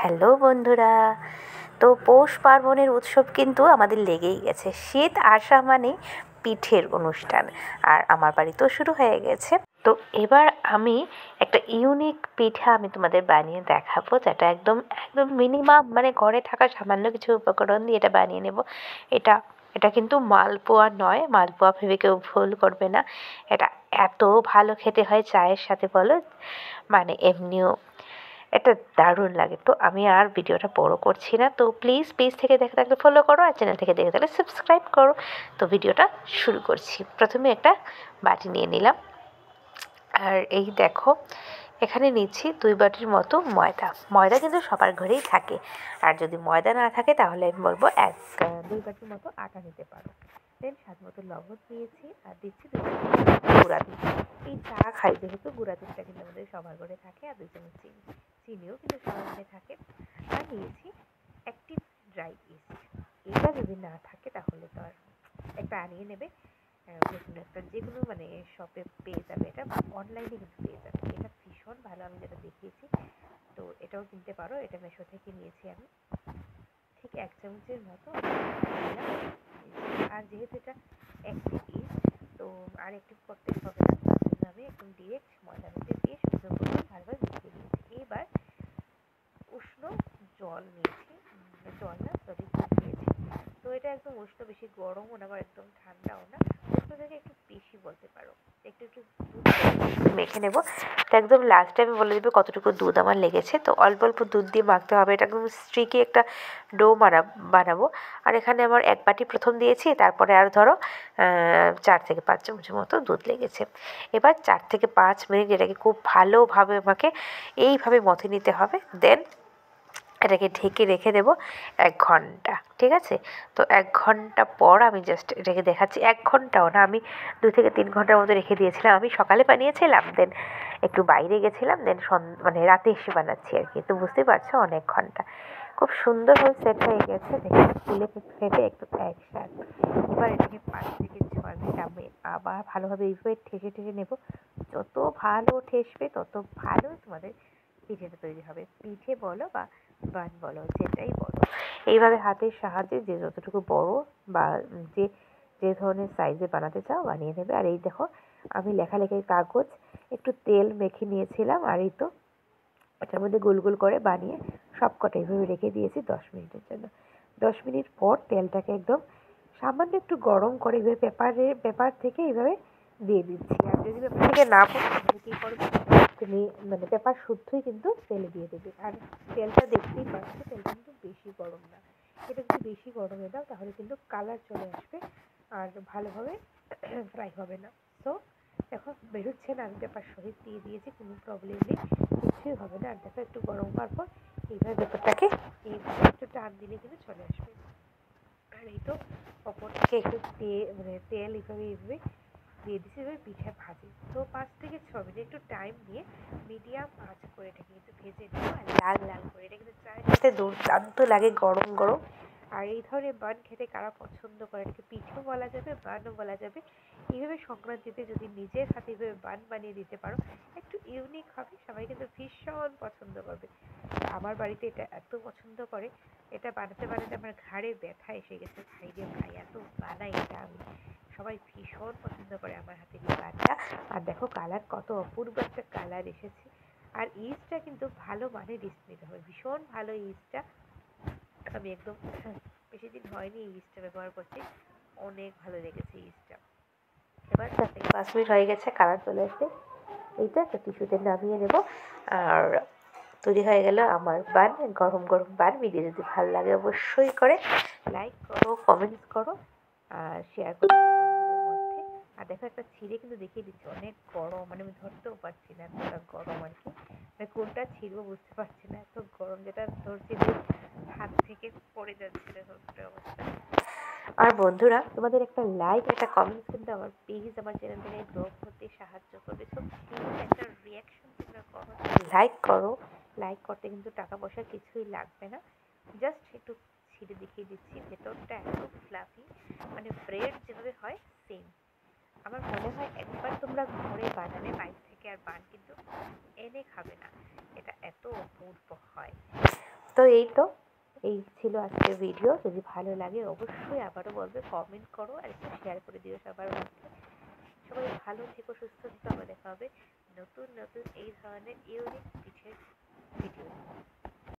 Hello বন্ধুরা, তো পৌষ পার্বণের উৎসব কিন্তু আমাদের লেগেই গেছে। শীত আসা মানে পিঠের অনুষ্ঠান, আর আমার বাড়িতেও শুরু হয়ে গেছে। তো এবার আমি একটা ইউনিক পিঠা আমি তোমাদের বানিয়ে দেখাবো, যেটা একদম একদম মিনিমাম মানে ঘরে থাকা সামান্য কিছু উপকরণ দিয়ে এটা বানিয়ে নেব। এটা এটা কিন্তু মালপোয়া নয়, মালপোয়া ভেবে কেউ ভুল করবে না। এটা এত ভালো খেতে হয় চায়ের সাথে বলো, মানে এমনিও এটা দারুণ লাগে। তো আমি আর ভিডিওটা বড় করছি না, তো প্লিজ পেজ থেকে দেখে থাকলে ফলো করো, আর চ্যানেল থেকে দেখে থাকলে সাবস্ক্রাইব করো। তো ভিডিওটা শুরু করছি। প্রথমে একটা বাটি নিয়ে নিলাম, আর এই দেখো এখানে নিচ্ছি 2 বাটির মতো ময়দা। ময়দা কিন্তু সবার ঘরেই থাকে, আর যদি ময়দা না থাকে তাহলে আমি বলবো 2 বাটির মতো আটা নিতে পারো। দেন স্বাদ মতো লবণ দিয়েছি, আর দিচ্ছি 2 চামচ গুঁড়া দুধ। এই চা খাই যেহেতু গুঁড়া দুধটা কিন্তু আমাদের সবার ঘরে থাকে, আর 2 চামচ চিনি, চিনিও কিন্তু সবার ঘরে থাকে। আর নিয়েছি অ্যাক্টিভ ড্রাই ইস্ট। এটা যদি না থাকে তাহলে তো আর একটা আনিয়ে নেবে, যেকোনো একটা, যেকোনো মানে শপে পেয়ে যাবে, এটা অনলাইনে কিন্তু পেয়ে যাবে। এটা ভীষণ ভালো, আমি যেটা দেখিয়েছি। তো এটাও কিনতে পারো, এটা মেশো থেকে নিয়েছি আমি। ঠিক 1 চামচের মতো দিলাম। আর যেহেতু এটা অ্যাক্টিভ ইস্ট, তো আর অ্যাক্টিভ করতে হবে না, তার জন্য আমি একদম ডিরেক্ট ময়দার মধ্যে দিয়ে সুন্দর করে ভালোভাবে মিশিয়ে দিয়েছি। এবার উষ্ণ জল নিয়েছি, জল না সরি দুধ নিয়েছি। তো এটা একদম উষ্ণ, বেশি গরমও না আবার একদম ঠান্ডাও না, উষ্ণ থেকে একটু বেশি বলতে পারো। একটু একটু দুধ মেখে নেব। তো একদম লাস্টে আমি বলে দেবো কতটুকু দুধ আমার লেগেছে। তো অল্প অল্প দুধ দিয়ে মাখতে হবে, এটা একদম স্ট্রিকি একটা ডো বানাবো। আর এখানে আমার 1 বাটি প্রথম দিয়েছি, তারপরে আর ধরো 4 থেকে 5 চামচের মতো দুধ লেগেছে। এবার 4 থেকে 5 মিনিট এটাকে খুব ভালোভাবে আমাকে এইভাবে মথে নিতে হবে। দেন এটাকে ঢেকে রেখে দেবো 1 ঘন্টা, ঠিক আছে? তো 1 ঘন্টা পর আমি জাস্ট এটাকে দেখাচ্ছি। 1 ঘন্টাও না, আমি 2 থেকে 3 ঘন্টার মতো রেখে দিয়েছিলাম। আমি সকালে বানিয়েছিলাম, দেন একটু বাইরে গেছিলাম, দেন মানে রাতে এসে বানাচ্ছি আর কি। তো বুঝতেই পারছো অনেক ঘন্টা। খুব সুন্দরভাবে সেট হয়ে গেছে, দেখে ফুলে ফেপে একটু একসাথ। এবার এটাকে 5 থেকে 6 মিনিট আমি আবার ভালোভাবে এইভাবে ঠেসে ঠেসে নেব। যত ভালো ঠেসবে তত ভালো তোমাদের পিঠেটা তৈরি হবে। পিঠে বলো বা বান বলো, যেটাই বলো, এইভাবে হাতের সাহায্যে যে যতটুকু বড় বা যে যে ধরনের সাইজে বানাতে চাও বানিয়ে নেবে। আর এই দেখো আমি লেখালেখির কাগজ একটু তেল মেখে নিয়েছিলাম, আর এই তো এটার মধ্যে গোল গোল করে বানিয়ে সবকটা এইভাবে রেখে দিয়েছি 10 মিনিটের জন্য। 10 মিনিট পর তেলটাকে একদম সামান্য একটু গরম করে এইভাবে পেপার থেকে এইভাবে দিয়ে দিচ্ছি। আর যদি পেপার থেকে না পড়ে তাহলে কী করবে, তুমি মানে পেপার শুদ্ধই কিন্তু তেলে দিয়ে দেবে। আর তেলটা দেখতেই পাচ্ছ, তেলটা কিন্তু বেশি গরম না। এটা যদি বেশি গরমে দাও তাহলে কিন্তু কালার চলে আসবে, আর ভালোভাবে ফ্রাই হবে না। তো দেখো বেরোচ্ছে না, আমি পেপার সহিত দিয়ে দিয়েছি, কোনো প্রবলেম নেই, কিছুই হবে না। আর দেখো একটু গরম হওয়ার পর এইভাবে পেপারটাকে এইভাবে একটু টান দিলে কিন্তু চলে আসবে। আর এই তো ওপর থেকে একটু তেল এইভাবে এইভাবে দিয়ে দিচ্ছি, এবার পিঠে ভাজি। তো 5 থেকে 6 মিনিট একটু টাইম নিয়ে মিডিয়াম আঁচ করে এটাকে কিন্তু ভেজে নেব, আর লাল লাল করে। এটা কিন্তু চায়ের সাথে দুর্দান্ত লাগে গরম গরম। আর এই ধরনের বান খেতে কারা পছন্দ করে, এটাকে পিঠেও বলা যাবে, বানও বলা যাবে। এইভাবে সংক্রান্তিতে যদি নিজের হাতে এইভাবে বান বানিয়ে দিতে পারো, একটু ইউনিক হবে, সবাই কিন্তু ভীষণ পছন্দ করবে। আমার বাড়িতে এটা এত পছন্দ করে, এটা বানাতে বানাতে আমার ঘাড়ে ব্যথা এসে গেছে। ভাই রে ভাই, এত বানাই এটা আমি, সবাই ভীষণ পছন্দ করে আমার হাতের এই বানটা। আর দেখো কালার কত অপূর্ব একটা কালার এসেছে। আর ইস্টটা কিন্তু ভালো মানের ইস্ট নিতে হবে, ভীষণ ভালো ইস্টটা। আমি একদম বেশি দিন হয়নি এই ইস্টটা ব্যবহার করছি, অনেক ভালো লেগেছে ইস্টটা। এবার 4 থেকে 5 মিনিট হয়ে গেছে, কালার চলে আসছে। এইটা একটা টিস্যুতে নামিয়ে নেব, আর তৈরি হয়ে গেল আমার বান, গরম গরম বান। ভিডিও যদি ভালো লাগে অবশ্যই করে লাইক করো, কমেন্টস করো, আর শেয়ার করো বন্ধুদের মধ্যে। আর দেখো একটা ছিঁড়ে কিন্তু দেখিয়ে দিচ্ছি, অনেক গরম, মানে আমি ধরতেও পারছি না, এতটা গরম আর কি। মানে কোনটা ছিঁড়বো বুঝতে পারছি না, এত গরম, যেটা ধরছি যে হাত থেকে পড়ে যাচ্ছে, দেখো একটা অবস্থা। আর বন্ধুরা তোমাদের একটা লাইক, একটা কমেন্টস কিন্তু আমার পেজ, আমার চ্যানেলটাকে গ্রো করতে সাহায্য করবে। সো প্লিজ একটা রিয়াকশন তোমরা করো, লাইক করো। লাইক করতে কিন্তু টাকা পয়সা কিছুই লাগবে না, জাস্ট একটু ছিঁড়ে দেখিয়ে দিচ্ছি। ভেতরটা এত ফ্লাফি, মানে ব্রেড যেভাবে হয় সেম। আমার মনে হয় একবার তোমরা ঘরে বানালে বাইরে থেকে আর বান কিন্তু এনে খাবে না, এটা এত অপূর্ব হয়। তো এই ছিল আজকের ভিডিও। যদি ভালো লাগে অবশ্যই আবারও বলবে, কমেন্ট করো আর একটু শেয়ার করে দিও সবার মধ্যে। সবাই ভালো থেকো, সুস্থ থেকো। আবার দেখা হবে নতুন নতুন এই ধরনের ইউনিক পিঠের ভিডিও।